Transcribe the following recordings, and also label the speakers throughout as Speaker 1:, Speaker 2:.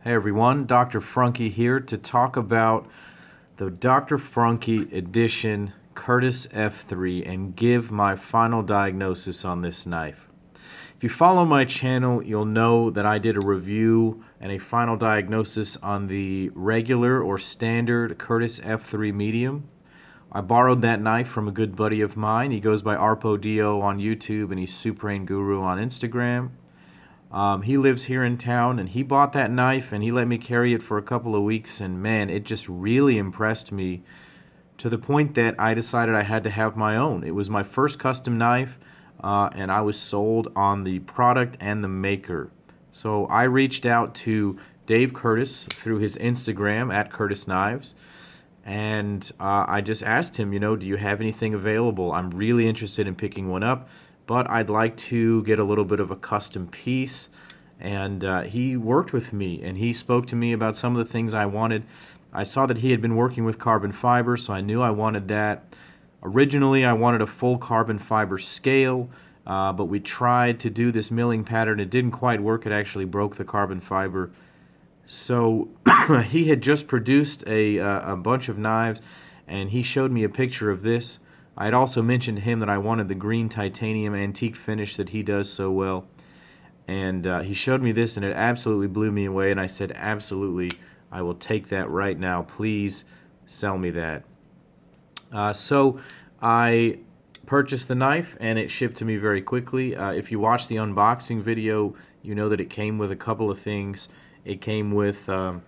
Speaker 1: Hey everyone, Dr. Frunkey here to talk about the Dr. Frunkey edition Curtis F3 and give my final diagnosis on this knife. If you follow my channel, you'll know that I did a review and a final diagnosis on the regular or standard Curtis F3 medium. I borrowed that knife from a good buddy of mine. He goes by Arpo on YouTube and he's Supreme Guru on Instagram. He lives here in town, and he bought that knife, and he let me carry it for a couple of weeks, and man, it just really impressed me to the point that I decided I had to have my own. It was my first custom knife, and I was sold on the product and the maker. So I reached out to Dave Curtis through his Instagram, @CurtisKnives, and I just asked him, do you have anything available? I'm really interested in picking one up, but I'd like to get a little bit of a custom piece. And he worked with me, and he spoke to me about some of the things I wanted. I saw that he had been working with carbon fiber, so I knew I wanted that. Originally, I wanted a full carbon fiber scale, but we tried to do this milling pattern. It didn't quite work. It actually broke the carbon fiber. So he had just produced a bunch of knives, and he showed me a picture of this. I had also mentioned to him that I wanted the green titanium antique finish that he does so well. And he showed me this, and it absolutely blew me away. And I said, absolutely, I will take that right now. Please sell me that. So I purchased the knife, and it shipped to me very quickly. If you watch the unboxing video, you know that it came with a couple of things. It came with a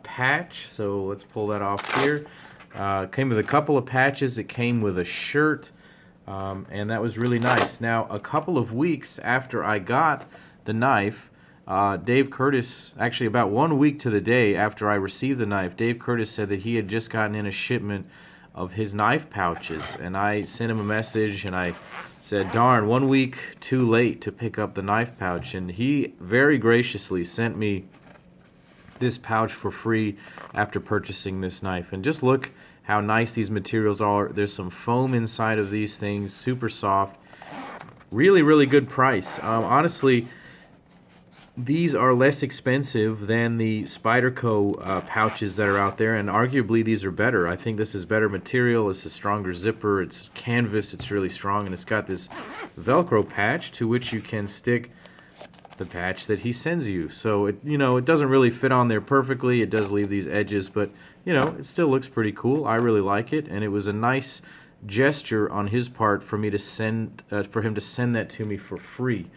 Speaker 1: patch, so let's pull that off here. It came with a couple of patches. It came with a shirt, and that was really nice. Now, a couple of weeks after I got the knife, Dave Curtis, actually about 1 week to the day after I received the knife, Dave Curtis said that he had just gotten in a shipment of his knife pouches, and I sent him a message, and I said, darn, 1 week too late to pick up the knife pouch, and he very graciously sent me this pouch for free after purchasing this knife. And just look how nice these materials are. There's some foam inside of these things, super soft. Really, really good price. Honestly, these are less expensive than the Spyderco pouches that are out there, and arguably these are better. I think this is better material. It's a stronger zipper. It's canvas. It's really strong, and it's got this Velcro patch to which you can stick the patch that he sends you. So it doesn't really fit on there perfectly. It does leave these edges, but it still looks pretty cool. I really like it, and it was a nice gesture on his part for me to send for him to send that to me for free.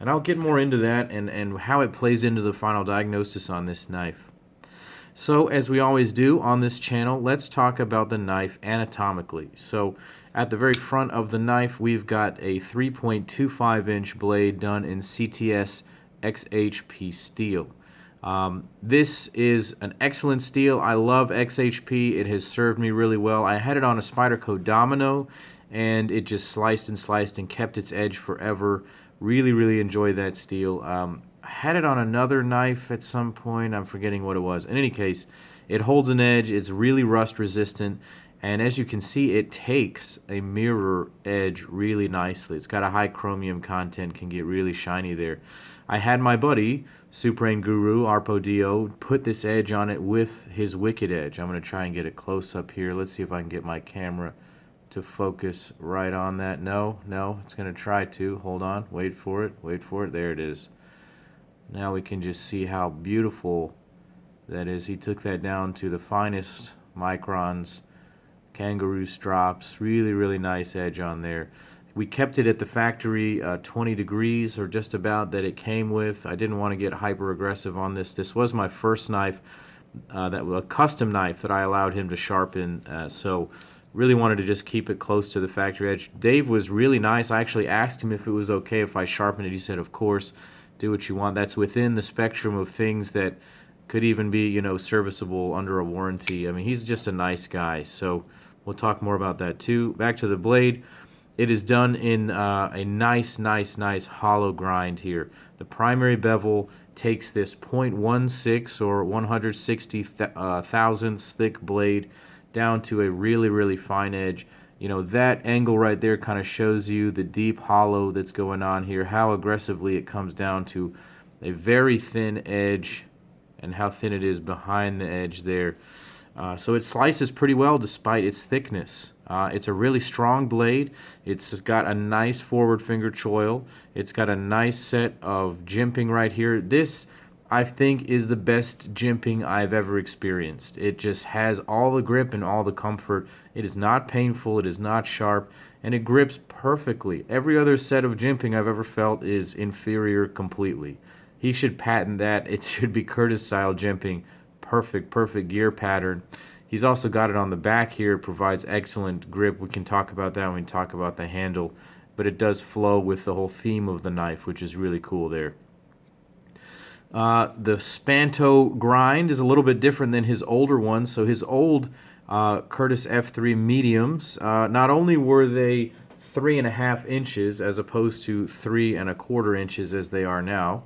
Speaker 1: And I'll get more into that and how it plays into the final diagnosis on this knife. So, as we always do on this channel, let's talk about the knife anatomically. So, at the very front of the knife, we've got a 3.25-inch blade done in CTS XHP steel. This is an excellent steel. I love XHP. It has served me really well. I had it on a Spyderco Domino, and it just sliced and sliced and kept its edge forever. Really, really enjoy that steel. I had it on another knife at some point. I'm forgetting what it was. In any case, it holds an edge. It's really rust resistant. And as you can see, it takes a mirror edge really nicely. It's got a high chromium content, can get really shiny there. I had my buddy, Supreme Guru, Arpo, put this edge on it with his Wicked Edge. I'm going to try and get it close up here. Let's see if I can get my camera to focus right on that. No, it's going to try to. Hold on, wait for it. There it is. Now we can just see how beautiful that is. He took that down to the finest microns. Kangaroo strops, really, really nice edge on there. We kept it at the factory 20 degrees or just about that it came with. I didn't want to get hyper aggressive on this. This was my first knife, that was a custom knife that I allowed him to sharpen, so really wanted to just keep it close to the factory edge. Dave was really nice. I actually asked him if it was okay if I sharpened it. He said, of course, do what you want. That's within the spectrum of things that could even be, serviceable under a warranty. I mean, he's just a nice guy, so we'll talk more about that too. Back to the blade. It is done in a nice hollow grind here. The primary bevel takes this .16 or 160 thousandths thick blade down to a really, really fine edge. That angle right there kind of shows you the deep hollow that's going on here, how aggressively it comes down to a very thin edge and how thin it is behind the edge there. So it slices pretty well despite its thickness. It's a really strong blade. It's got a nice forward finger choil. It's got a nice set of jimping right here. This, I think, is the best jimping I've ever experienced. It just has all the grip and all the comfort. It is not painful. It is not sharp. And it grips perfectly. Every other set of jimping I've ever felt is inferior completely. He should patent that. It should be Curtis-style jimping. Perfect gear pattern. He's also got it on the back here. It provides excellent grip. We can talk about that when we talk about the handle. But it does flow with the whole theme of the knife, which is really cool there. The Spanto grind is a little bit different than his older one. So his old Curtis F3 mediums, not only were they 3.5 inches as opposed to 3.25 inches as they are now,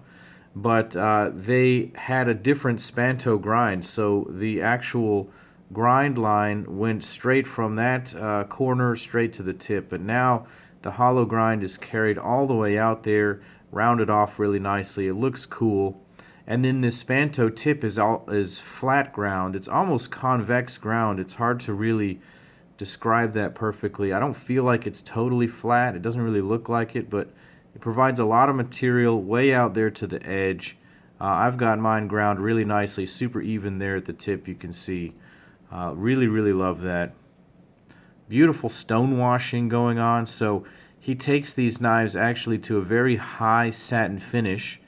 Speaker 1: but they had a different Spanto grind. So the actual grind line went straight from that corner straight to the tip. But now the hollow grind is carried all the way out there, rounded off really nicely. It looks cool. And then this Spanto tip is flat ground. It's almost convex ground. It's hard to really describe that perfectly. I don't feel like it's totally flat. It doesn't really look like it, but it provides a lot of material way out there to the edge. I've got mine ground really nicely, super even there at the tip, you can see. Really love that. Beautiful stone washing going on. So he takes these knives actually to a very high satin finish,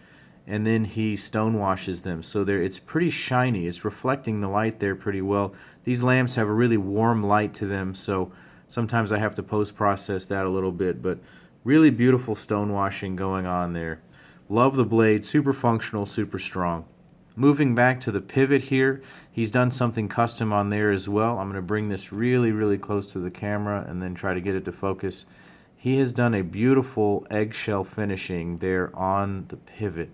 Speaker 1: and then he stone washes them. So it's pretty shiny. It's reflecting the light there pretty well. These lamps have a really warm light to them, so sometimes I have to post-process that a little bit, but really beautiful stone washing going on there. Love the blade, super functional, super strong. Moving back to the pivot here, he's done something custom on there as well. I'm going to bring this really close to the camera and then try to get it to focus. He has done a beautiful eggshell finishing there on the pivot.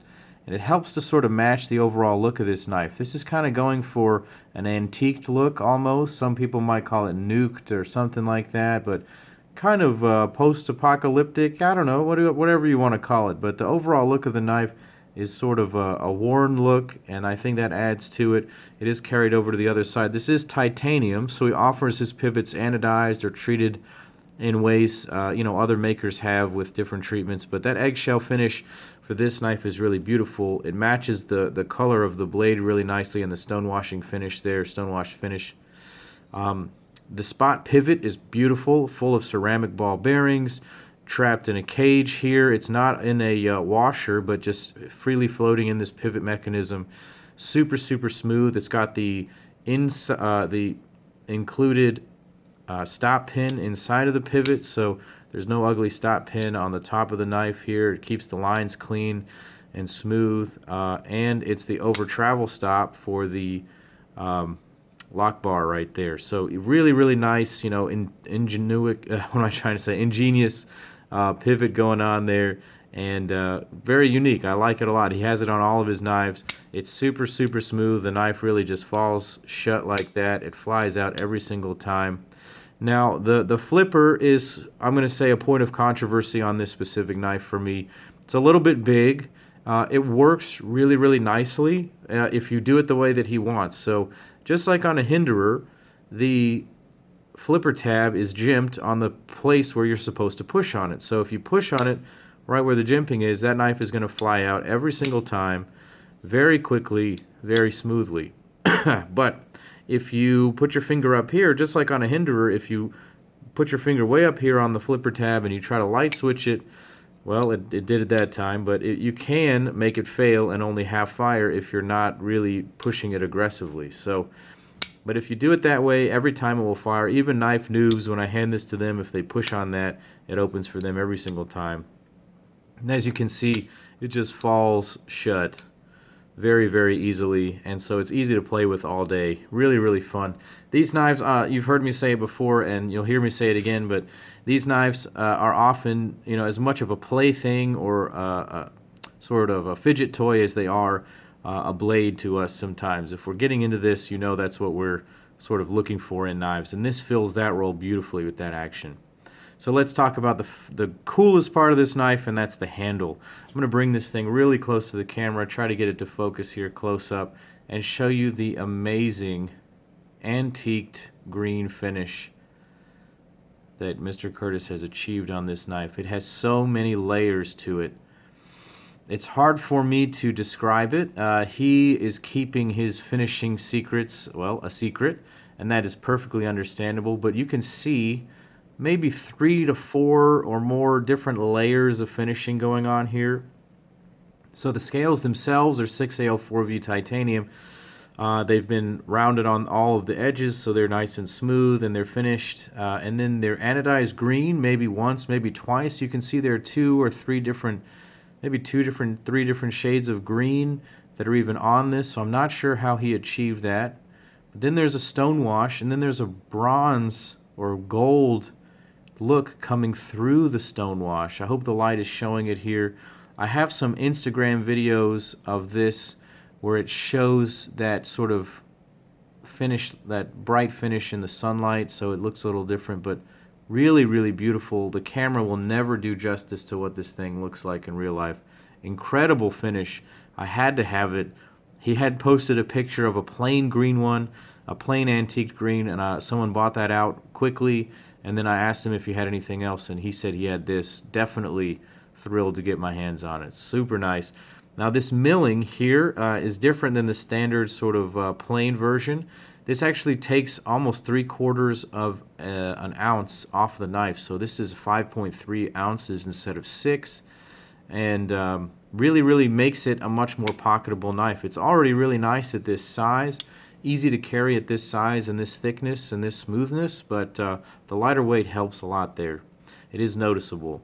Speaker 1: And it helps to sort of match the overall look of this knife. This is kind of going for an antiqued look almost. Some people might call it nuked or something like that, but kind of post-apocalyptic. I don't know, whatever you want to call it. But the overall look of the knife is sort of a worn look, and I think that adds to it. It is carried over to the other side. This is titanium, so he offers his pivots anodized or treated in ways other makers have with different treatments. But that eggshell finish for this knife is really beautiful. It matches the color of the blade really nicely, and the stonewashing finish there, stonewash finish. The spot pivot is beautiful, full of ceramic ball bearings, trapped in a cage here. It's not in a washer, but just freely floating in this pivot mechanism. Super smooth. It's got the included stop pin inside of the pivot, so there's no ugly stop pin on the top of the knife here. It keeps the lines clean and smooth, and it's the over travel stop for the lock bar right there. So really nice, ingenious pivot going on there, and very unique. I like it a lot. He has it on all of his knives. It's super smooth. The knife really just falls shut like that. It flies out every single time. Now, the flipper is, I'm going to say, a point of controversy on this specific knife for me. It's a little bit big. It works really nicely if you do it the way that he wants. So just like on a Hinderer, the flipper tab is jimped on the place where you're supposed to push on it. So if you push on it right where the jimping is, that knife is going to fly out every single time very quickly, very smoothly. But if you put your finger up here, just like on a Hinderer, if you put your finger way up here on the flipper tab and you try to light switch it, well, it did at that time, but you can make it fail and only half fire if you're not really pushing it aggressively. So, but if you do it that way, every time it will fire. Even knife noobs, when I hand this to them, if they push on that, it opens for them every single time. And as you can see, it just falls shut very easily, and so it's easy to play with all day. Really fun. These knives, you've heard me say it before, and you'll hear me say it again, but these knives are often, as much of a plaything or sort of a fidget toy as they are a blade to us sometimes. If we're getting into this, that's what we're sort of looking for in knives, and this fills that role beautifully with that action. So let's talk about the coolest part of this knife, and that's the handle. I'm going to bring this thing really close to the camera, try to get it to focus here close up, and show you the amazing antiqued green finish that Mr. Curtis has achieved on this knife. It has so many layers to it. It's hard for me to describe it. He is keeping his finishing secrets, well, a secret, and that is perfectly understandable, but you can see maybe 3 to 4 or more different layers of finishing going on here. So the scales themselves are 6AL4V titanium. They've been rounded on all of the edges, so they're nice and smooth, and they're finished. And then they're anodized green, maybe once, maybe twice. You can see there are 2 or 3 different, maybe 3 different shades of green that are even on this, so I'm not sure how he achieved that. But then there's a stone wash, and then there's a bronze or gold look coming through the stone wash. I hope the light is showing it here. I have some Instagram videos of this where it shows that sort of finish, that bright finish in the sunlight, so it looks a little different, but really, really beautiful. The camera will never do justice to what this thing looks like in real life. Incredible finish. I had to have it. He had posted a picture of a plain green one, a plain antique green, and someone bought that out quickly, and then I asked him if he had anything else, and he said he had this. Definitely thrilled to get my hands on it. Super nice. Now this milling here is different than the standard sort of plain version. This actually takes almost 3/4 of an ounce off the knife. So this is 5.3 ounces instead of 6. And really, really makes it a much more pocketable knife. It's already really nice at this size. Easy to carry at this size and this thickness and this smoothness. But the lighter weight helps a lot there. It is noticeable.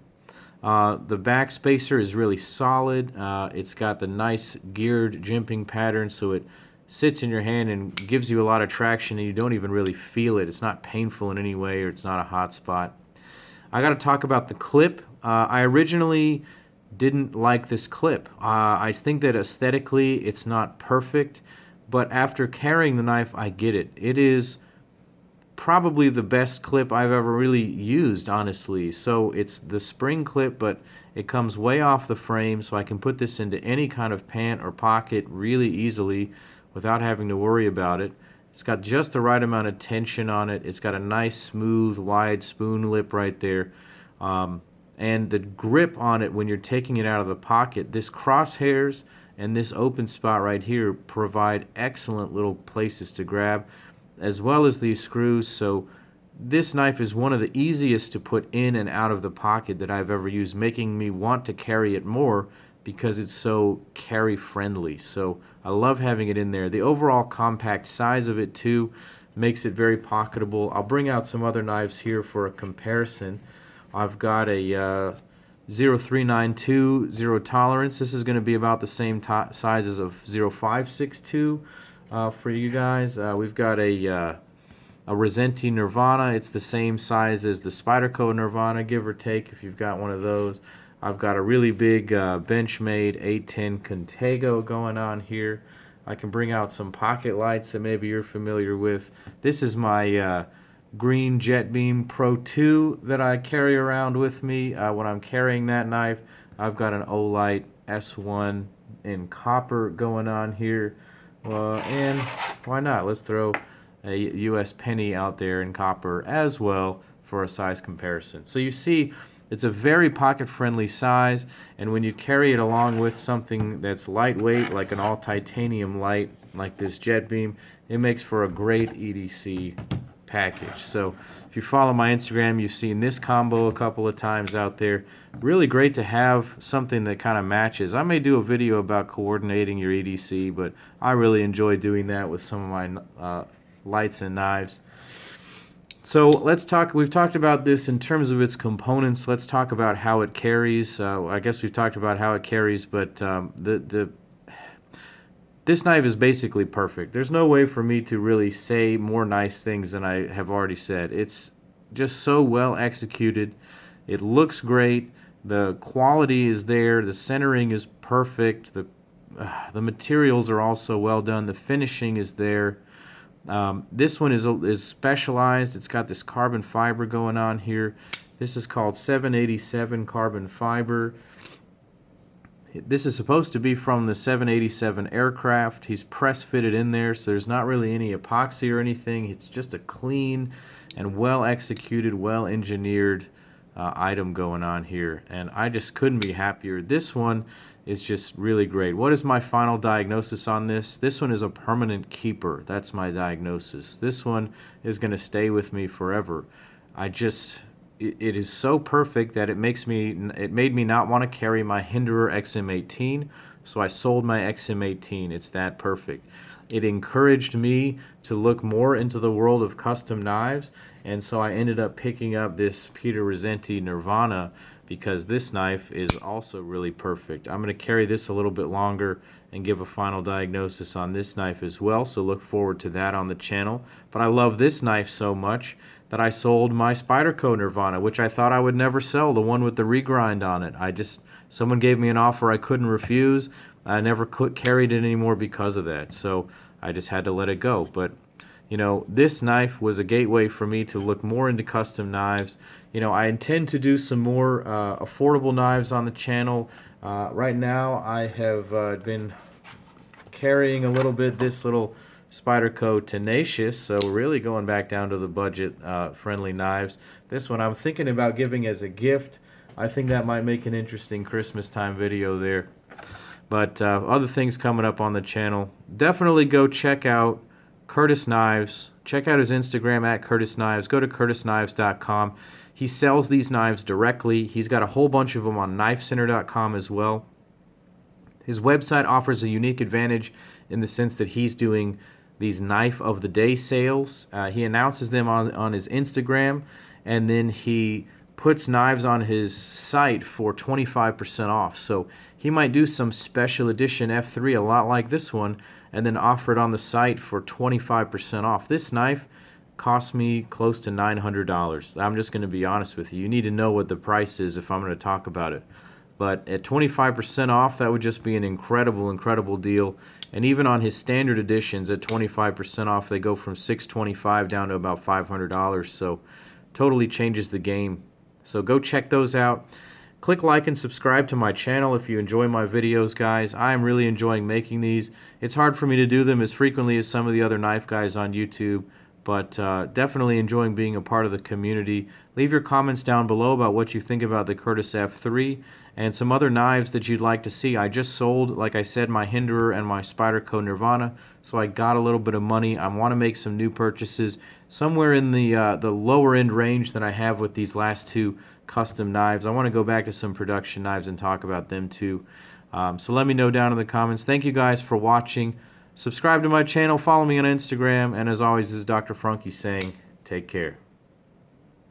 Speaker 1: The back spacer is really solid. It's got the nice geared jimping pattern, so it sits in your hand and gives you a lot of traction, and you don't even really feel it. It's not painful in any way, or it's not a hot spot. I got to talk about the clip. I originally didn't like this clip. I think that aesthetically it's not perfect, but after carrying the knife, I get it. It is probably the best clip I've ever really used, honestly. So it's the spring clip, but it comes way off the frame, so I can put this into any kind of pant or pocket really easily without having to worry about it. It's got just the right amount of tension on it. It's got a nice, smooth, wide spoon lip right there. And the grip on it when you're taking it out of the pocket, this crosshairs and this open spot right here provide excellent little places to grab, as well as these screws. So this knife is one of the easiest to put in and out of the pocket that I've ever used, making me want to carry it more because it's so carry friendly. So I love having it in there. The overall compact size of it too makes it very pocketable. I'll bring out some other knives here for a comparison. I've got a 0392 zero tolerance. This is going to be about the same size as a 0562 for you guys. We've got a Resenti Nirvana. It's the same size as the Spyderco Nirvana, give or take, if you've got one of those. I've got a really big Benchmade 810 Contego going on here. I can bring out some pocket lights that maybe you're familiar with. This is my green Jet Beam Pro 2 that I carry around with me. When I'm carrying that knife, I've got an Olight S1 in copper going on here. And why not? Let's throw a US penny out there in copper as well for a size comparison. So you see, it's a very pocket-friendly size, and when you carry it along with something that's lightweight, like an all-titanium light, like this Jet Beam, it makes for a great EDC package. So if you follow my Instagram, you've seen this combo a couple of times out there. Really great to have something that kind of matches. I may do a video about coordinating your EDC, but I really enjoy doing that with some of my lights and knives. So let's talk. We've talked about this in terms of its components. Let's talk about how it carries. I guess we've talked about how it carries, but this knife is basically perfect. There's no way for me to really say more nice things than I have already said. It's just so well executed. It looks great. The quality is there. The centering is perfect. The materials are also well done. The finishing is there. This one is specialized. It's got this carbon fiber going on here This is called 787 carbon fiber. This is supposed to be from the 787 aircraft. He's press fitted in there, so there's not really any epoxy or anything. It's just a clean and well executed, well engineered item going on here, and I just couldn't be happier. This one is just really great. What is my final diagnosis on this? This one is a permanent keeper. That's my diagnosis. This one is going to stay with me forever. It is so perfect that it made me not want to carry my Hinderer XM18, so I sold my XM18. It's that perfect. It encouraged me to look more into the world of custom knives, and so I ended up picking up this Peter Rossetti Nirvana because this knife is also really perfect. I'm going to carry this a little bit longer and give a final diagnosis on this knife as well, so look forward to that on the channel. But I love this knife so much that I sold my Spyderco Nirvana, which I thought I would never sell, the one with the regrind on it. Someone gave me an offer I couldn't refuse. I never carried it anymore because of that, so I just had to let it go. But you know, this knife was a gateway for me to look more into custom knives. You know, I intend to do some more affordable knives on the channel. Right now I have been carrying a little bit this little Spyderco Tenacious, so we're really going back down to the budget friendly knives. This one I'm thinking about giving as a gift. I think that might make an interesting Christmas time video there. But other things coming up on the channel. Definitely go check out Curtis Knives. Check out his Instagram at Curtis Knives. Go to curtisknives.com. He sells these knives directly. He's got a whole bunch of them on knifecenter.com as well. His website offers a unique advantage in the sense that he's doing these knife of the day sales. He announces them on his Instagram, and then he puts knives on his site for 25% off. So he might do some special edition F3 a lot like this one and then offer it on the site for 25% off. This knife cost me close to $900. I'm just going to be honest with you. You need to know what the price is if I'm going to talk about it. But at 25% off, that would just be an incredible, incredible deal. And even on his standard editions at 25% off, they go from $625 down to about $500. So totally changes the game. So go check those out. Click like and subscribe to my channel if you enjoy my videos, guys. I am really enjoying making these. It's hard for me to do them as frequently as some of the other knife guys on YouTube, but definitely enjoying being a part of the community. Leave your comments down below about what you think about the Curtis F3 and some other knives that you'd like to see. I just sold, like I said, my Hinderer and my Spyderco Nirvana, so I got a little bit of money. I want to make some new purchases somewhere in the lower end range that I have with these last two custom knives. I want to go back to some production knives and talk about them too. So let me know down in the comments. Thank you guys for watching. Subscribe to my channel, follow me on Instagram, and as always, this is Dr. Frunkey saying, take care.